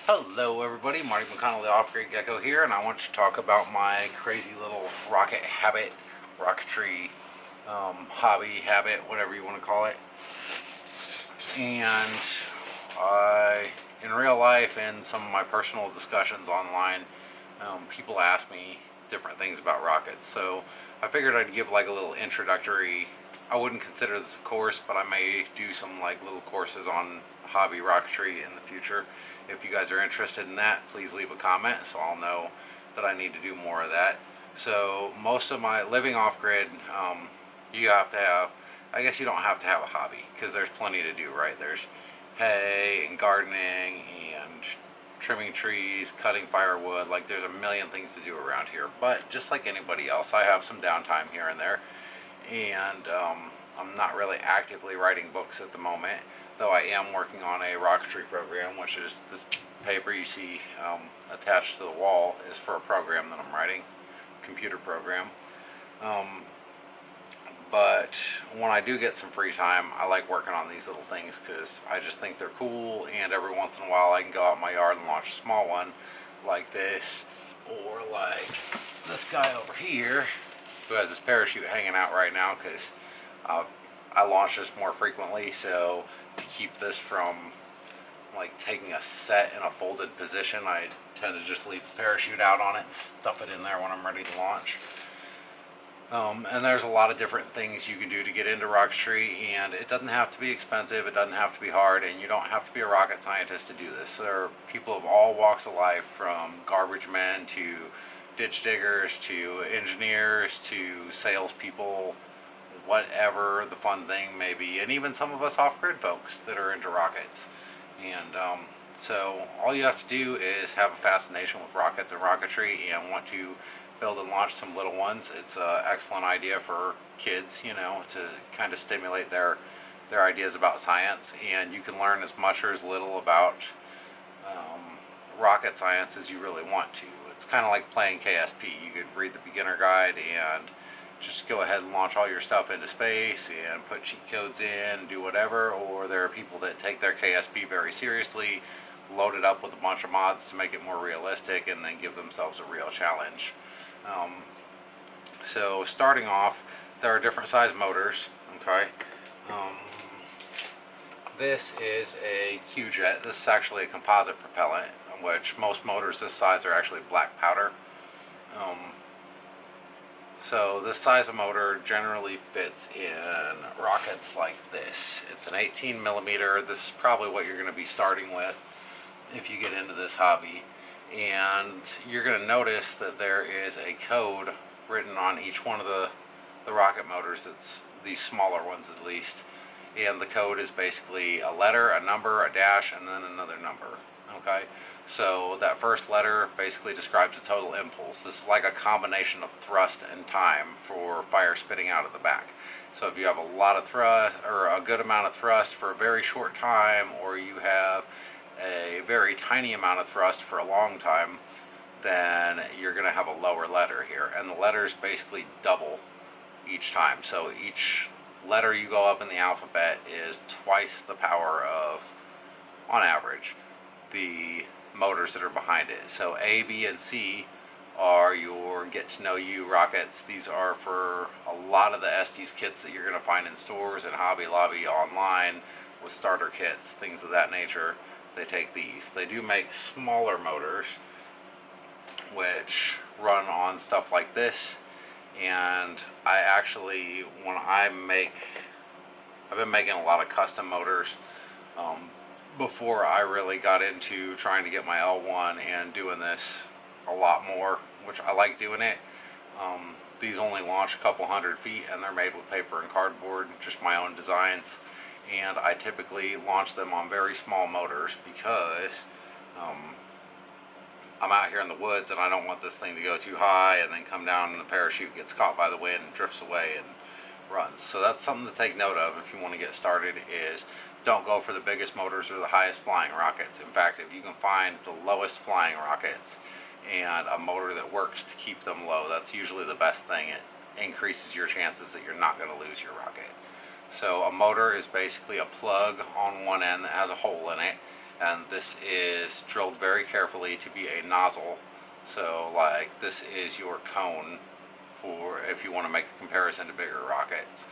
Hello everybody, Marty McConnell, the Off-Grid Gecko here, and I want to talk about my crazy little rocket habit, rocketry hobby, habit, whatever you want to call it. And in real life and some of my personal discussions online, people ask me different things about rockets. So I figured I'd give like a little introductory. I wouldn't consider this a course, but I may do some like little courses on hobby rocketry in the future. If you guys are interested in that, please leave a comment so I'll know that I need to do more of that. So most of my living off grid, you have to have, I guess you don't have to have a hobby because there's plenty to do, right? There's hay and gardening and trimming trees, cutting firewood. Like there's a million things to do around here. But just like anybody else, I have some downtime here and there. And I'm not really actively writing books at the moment, though I am working on a rocketry program, which is this paper you see attached to the wall is for a program that I'm writing, computer program. But when I do get some free time, I like working on these little things because I just think they're cool, and every once in a while I can go out in my yard and launch a small one like this, or like this guy over here who has his parachute hanging out right now because I launch this more frequently, so to keep this from like taking a set in a folded position, I tend to just leave the parachute out on it and stuff it in there when I'm ready to launch. And there's a lot of different things you can do to get into rocketry, and it doesn't have to be expensive, it doesn't have to be hard, and you don't have to be a rocket scientist to do this. There are people of all walks of life, from garbage men to ditch diggers to engineers to salespeople, whatever the fun thing may be, and even some of us off-grid folks that are into rockets. And so all you have to do is have a fascination with rockets and rocketry and want to build and launch some little ones. It's an excellent idea for kids, you know, to kind of stimulate their ideas about science, and you can learn as much or as little about rocket science as you really want to. It's kind of like playing KSP. You could read the beginner guide and just go ahead and launch all your stuff into space and put cheat codes in, do whatever. Or there are people that take their KSP very seriously, load it up with a bunch of mods to make it more realistic, and then give themselves a real challenge. So starting off, there are different size motors. Okay, this is a Q-jet. This is actually a composite propellant, which most motors this size are actually black powder. So this size of motor generally fits in rockets like this. It's an 18 millimeter. This is probably what you're going to be starting with if you get into this hobby. And you're going to notice that there is a code written on each one of the rocket motors. It's these smaller ones at least. And the code is basically a letter, a number, a dash, and then another number. Okay? So that first letter basically describes the total impulse. This is like a combination of thrust and time for fire spitting out of the back. So if you have a lot of thrust, or a good amount of thrust for a very short time, or you have a very tiny amount of thrust for a long time, then you're going to have a lower letter here. And the letters basically double each time. So each letter you go up in the alphabet is twice the power of, on average, the motors that are behind it. So A, B, and C are your get to know you rockets. These are for a lot of the Estes kits that you're going to find in stores and Hobby Lobby online with starter kits, things of that nature. They take these. They do make smaller motors which run on stuff like this, and I actually, I've been making a lot of custom motors before I really got into trying to get my L1 and doing this a lot more, which I like doing it. These only launch a couple 100 feet, and they're made with paper and cardboard, just my own designs. And I typically launch them on very small motors because I'm out here in the woods and I don't want this thing to go too high and then come down and the parachute gets caught by the wind and drifts away and runs. So that's something to take note of if you want to get started, is don't go for the biggest motors or the highest flying rockets. In fact, if you can find the lowest flying rockets and a motor that works to keep them low, that's usually the best thing. It increases your chances that you're not going to lose your rocket. So a motor is basically a plug on one end that has a hole in it, and this is drilled very carefully to be a nozzle. So like this is your cone for if you want to make a comparison to bigger rockets.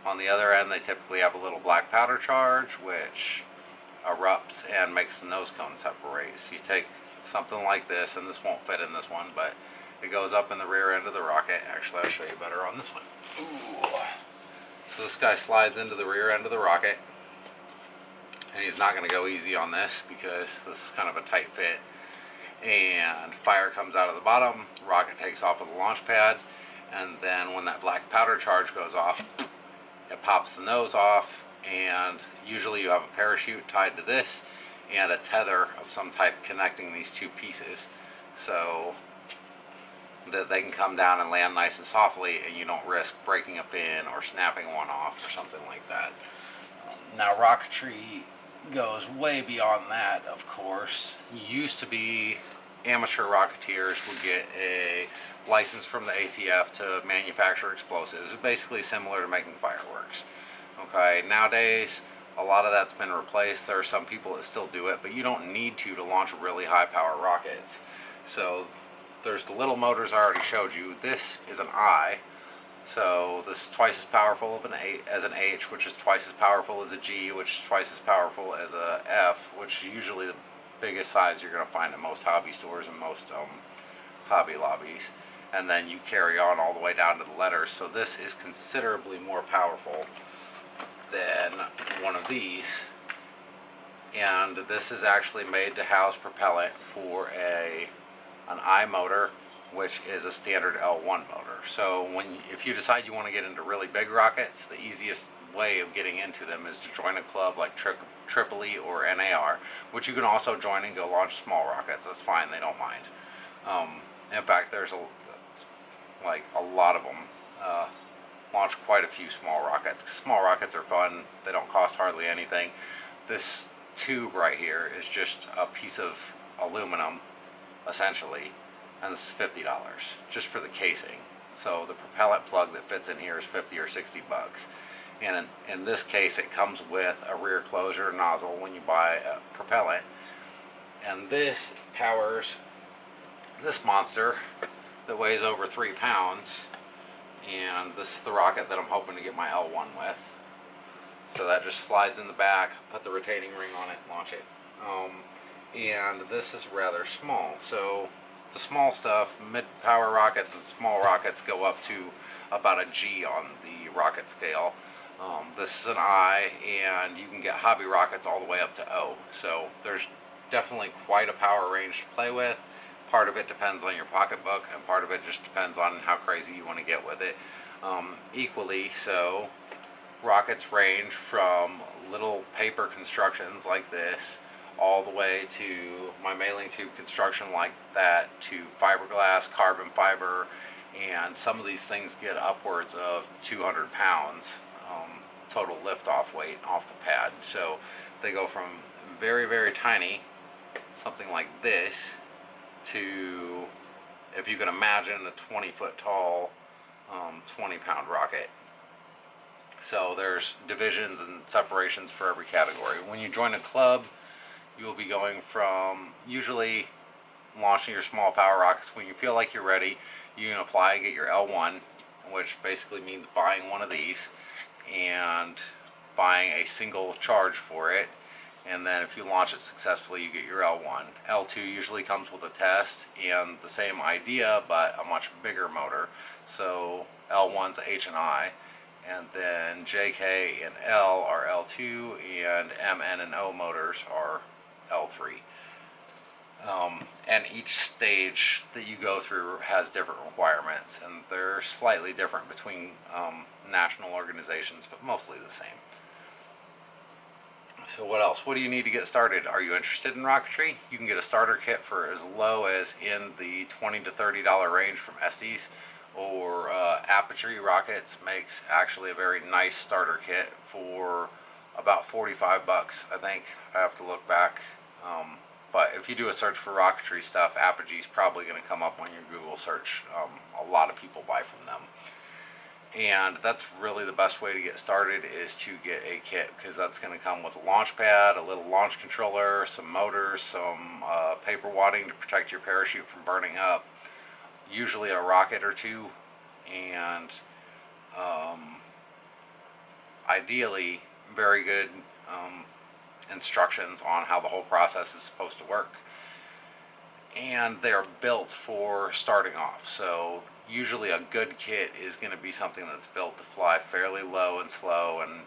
On the other end, they typically have a little black powder charge which erupts and makes the nose cone separate. So you take something like this, and this won't fit in this one, but it goes up in the rear end of the rocket. Actually, I'll show you better on this one. Ooh. So this guy slides into the rear end of the rocket, and he's not going to go easy on this because this is kind of a tight fit. And fire comes out of the bottom, rocket takes off of the launch pad, and then when that black powder charge goes off, it pops the nose off, and usually you have a parachute tied to this and a tether of some type connecting these two pieces so that they can come down and land nice and softly, and you don't risk breaking a fin or snapping one off or something like that. Now Rocketry goes way beyond that, of course. Used to be amateur rocketeers would get a license from the ATF to manufacture explosives. It's basically similar to making fireworks. Okay, nowadays a lot of that's been replaced. There are some people that still do it, but you don't need to launch really high power rockets. So there's the little motors I already showed you. This is an I. So this is twice as powerful of an as an H, which is twice as powerful as a G, which is twice as powerful as a F, which is usually the biggest size you're going to find at most hobby stores and most hobby lobbies. And then you carry on all the way down to the letters. So this is considerably more powerful than one of these. And this is actually made to house propellant for an I motor, which is a standard L1 motor. So if you decide you want to get into really big rockets, the easiest way of getting into them is to join a club like Tripoli or NAR, which you can also join and go launch small rockets. That's fine, they don't mind. In fact, there's a lot of them launch quite a few small rockets. Small rockets are fun, they don't cost hardly anything. This tube right here is just a piece of aluminum essentially, and this is $50 just for the casing. So the propellant plug that fits in here is 50 or 60 bucks. And in this case, it comes with a rear closure nozzle when you buy a propellant. And this powers this monster that weighs over 3 pounds. And this is the rocket that I'm hoping to get my L1 with. So that just slides in the back, put the rotating ring on it, launch it. And this is rather small. So the small stuff, mid-power rockets and small rockets, go up to about a G on the rocket scale. This is an I, and you can get hobby rockets all the way up to O. So there's definitely quite a power range to play with. Part of it depends on your pocketbook, and part of it just depends on how crazy you want to get with it. Equally so, rockets range from little paper constructions like this all the way to my mailing tube construction like that, to fiberglass, carbon fiber, and some of these things get upwards of 200 pounds total lift-off weight off the pad. So they go from very, very tiny, something like this, to, if you can imagine, a 20-foot tall 20-pound rocket. So there's divisions and separations for every category. When you join a club, you will be going from usually launching your small power rockets. When you feel like you're ready, you can apply and get your L1, which basically means buying one of these and buying a single charge for it. And then if you launch it successfully, you get your L1. L2 usually comes with a test and the same idea, but a much bigger motor. So L1's H and I, and then JK and L are L2, and M, N, and O motors are L3. And each stage that you go through has different requirements, and they're slightly different between national organizations, but mostly the same. So what else? What do you need to get started? Are you interested in rocketry? You can get a starter kit for as low as in the $20 to $30 range from Estes, or Aperture Rockets makes actually a very nice starter kit for about 45 bucks, I think. I have to look back. But if you do a search for rocketry stuff, Apogee is probably going to come up on your Google search. A lot of people buy from them. And that's really the best way to get started, is to get a kit, because that's going to come with a launch pad, a little launch controller, some motors, some paper wadding to protect your parachute from burning up, usually a rocket or two, and ideally very good instructions on how the whole process is supposed to work. And they're built for starting off. So usually a good kit is going to be something that's built to fly fairly low and slow, and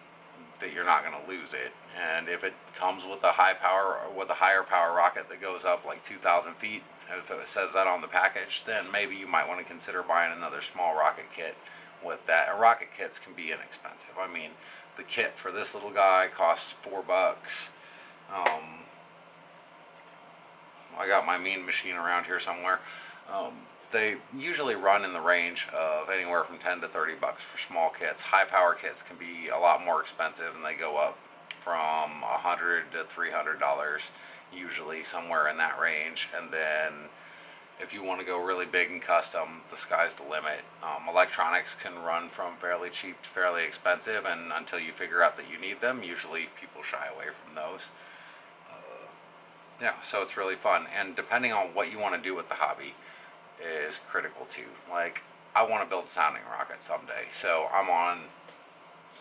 that you're not going to lose it. And if it comes with a high power, with a higher power rocket that goes up like 2,000 feet, if it says that on the package, then maybe you might want to consider buying another small rocket kit with that. And rocket kits can be inexpensive. I mean, the kit for this little guy costs $4. I got my mean machine around here somewhere. They usually run in the range of anywhere from 10 to 30 bucks for small kits. High power kits can be a lot more expensive, and they go up from $100 to $300, usually somewhere in that range. And then if you want to go really big and custom, the sky's the limit. Electronics can run from fairly cheap to fairly expensive, and until you figure out that you need them, usually people shy away from those. Yeah, so it's really fun, and depending on what you want to do with the hobby is critical too. Like, I want to build a sounding rocket someday, so I'm on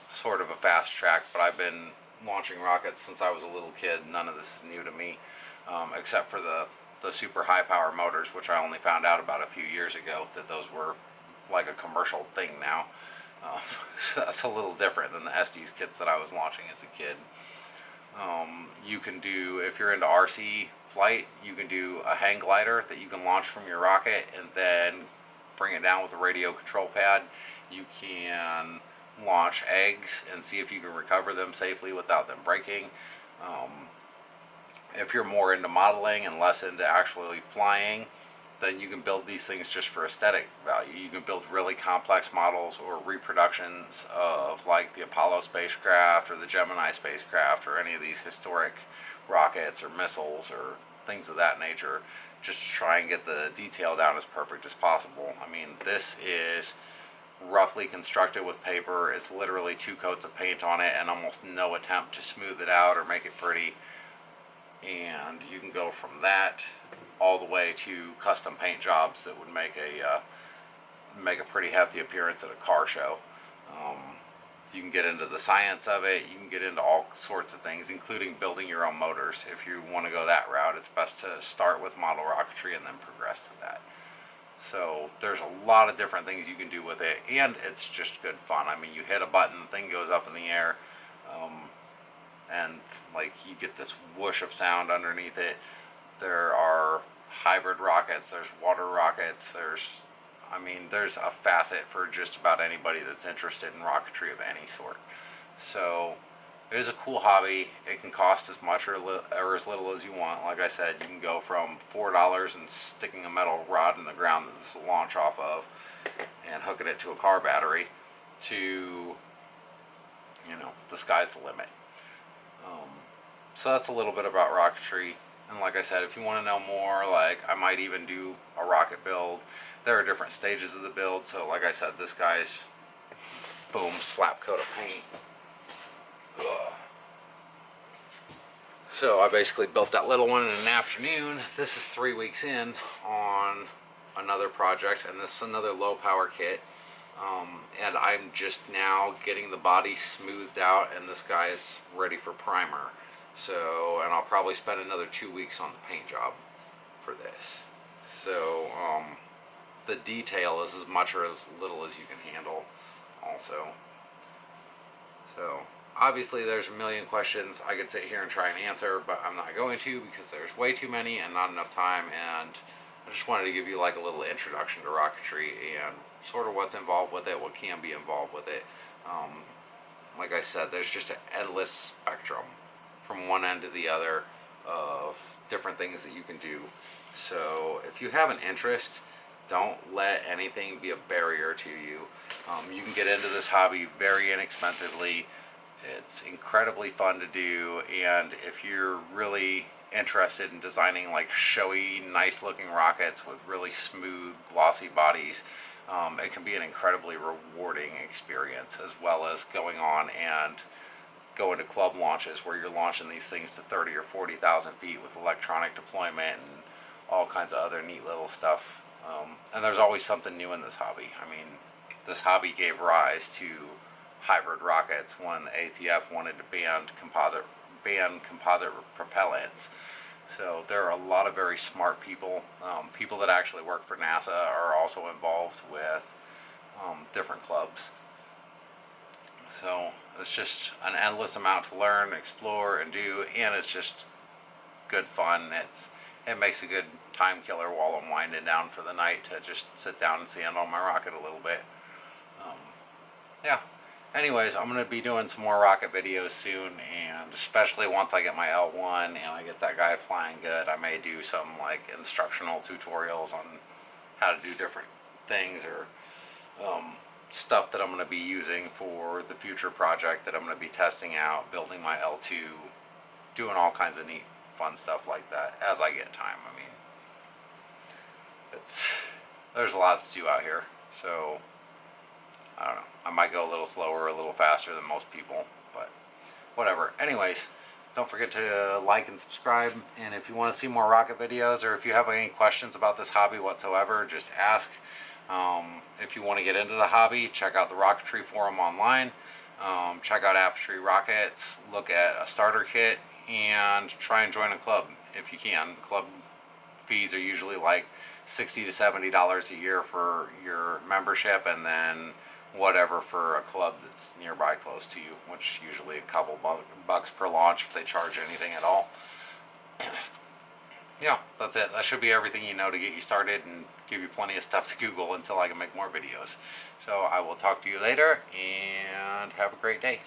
sort of a fast track, but I've been launching rockets since I was a little kid. None of this is new to me, except for the super high power motors, which I only found out about a few years ago that those were like a commercial thing now. So that's a little different than the Estes kits that I was launching as a kid. You can do, if you're into RC flight, you can do a hang glider that you can launch from your rocket and then bring it down with a radio control pad. You can launch eggs and see if you can recover them safely without them breaking. If you're more into modeling and less into actually flying, then you can build these things just for aesthetic value. You can build really complex models or reproductions of like the Apollo spacecraft or the Gemini spacecraft or any of these historic rockets or missiles or things of that nature, just to try and get the detail down as perfect as possible. I mean, this is roughly constructed with paper. It's literally 2 coats of paint on it and almost no attempt to smooth it out or make it pretty. And you can go from that all the way to custom paint jobs that would make a pretty hefty appearance at a car show. You can get into the science of it. You can get into all sorts of things, including building your own motors. If you want to go that route, it's best to start with model rocketry and then progress to that. So there's a lot of different things you can do with it, and it's just good fun. I mean, you hit a button, the thing goes up in the air, and like you get this whoosh of sound underneath it. There are hybrid rockets, there's water rockets, there's a facet for just about anybody that's interested in rocketry of any sort. So it is a cool hobby. It can cost as much or as little as you want. Like I said, you can go from $4 and sticking a metal rod in the ground that this will launch off of and hooking it to a car battery to, the sky's the limit. So that's a little bit about rocketry. And like I said, if you want to know more, like I might even do a rocket build. There are different stages of the build. So like I said, this guy's boom, slap coat of paint. Ugh. So I basically built that little one in an afternoon. This is 3 weeks in on another project, and this is another low power kit. And I'm just now getting the body smoothed out, and this guy is ready for primer. So, and I'll probably spend another 2 weeks on the paint job for this. So, the detail is as much or as little as you can handle also. So, obviously there's a million questions I could sit here and try and answer, but I'm not going to because there's way too many and not enough time, and I just wanted to give you like a little introduction to rocketry and sort of what's involved with it, what can be involved with it. Like I said, there's just an endless spectrum from one end to the other of different things that you can do. So if you have an interest, don't let anything be a barrier to you. You can get into this hobby very inexpensively. It's incredibly fun to do, and if you're really interested in designing like showy, nice looking rockets with really smooth, glossy bodies, It can be an incredibly rewarding experience, as well as going on and going to club launches where you're launching these things to 30 or 40,000 feet with electronic deployment and all kinds of other neat little stuff. And there's always something new in this hobby. I mean, this hobby gave rise to hybrid rockets when the ATF wanted to ban composite propellants. So there are a lot of very smart people. People that actually work for NASA are also involved with different clubs. So it's just an endless amount to learn, explore, and do, and it's just good fun. It makes a good time killer while I'm winding down for the night to just sit down and stand on my rocket a little bit. Yeah. Anyways, I'm going to be doing some more rocket videos soon, and especially once I get my L1 and I get that guy flying good, I may do some like instructional tutorials on how to do different things, or stuff that I'm going to be using for the future project that I'm going to be testing out, building my L2, doing all kinds of neat fun stuff like that as I get time. I mean, there's a lot to do out here, so I don't know. I might go a little slower, a little faster than most people, but whatever. Anyways, don't forget to like and subscribe, and if you want to see more rocket videos, or if you have any questions about this hobby whatsoever, just ask. If you want to get into the hobby, check out the Rocketry forum online. Check out Apogee Rockets, look at a starter kit, and try and join a club if you can. Club fees are usually like $60 to $70 a year for your membership, and then whatever for a club that's nearby close to you, which usually a couple bucks per launch if they charge anything at all. Yeah, that's it. That should be everything you know to get you started and give you plenty of stuff to Google until I can make more videos. So I will talk to you later, and have a great day.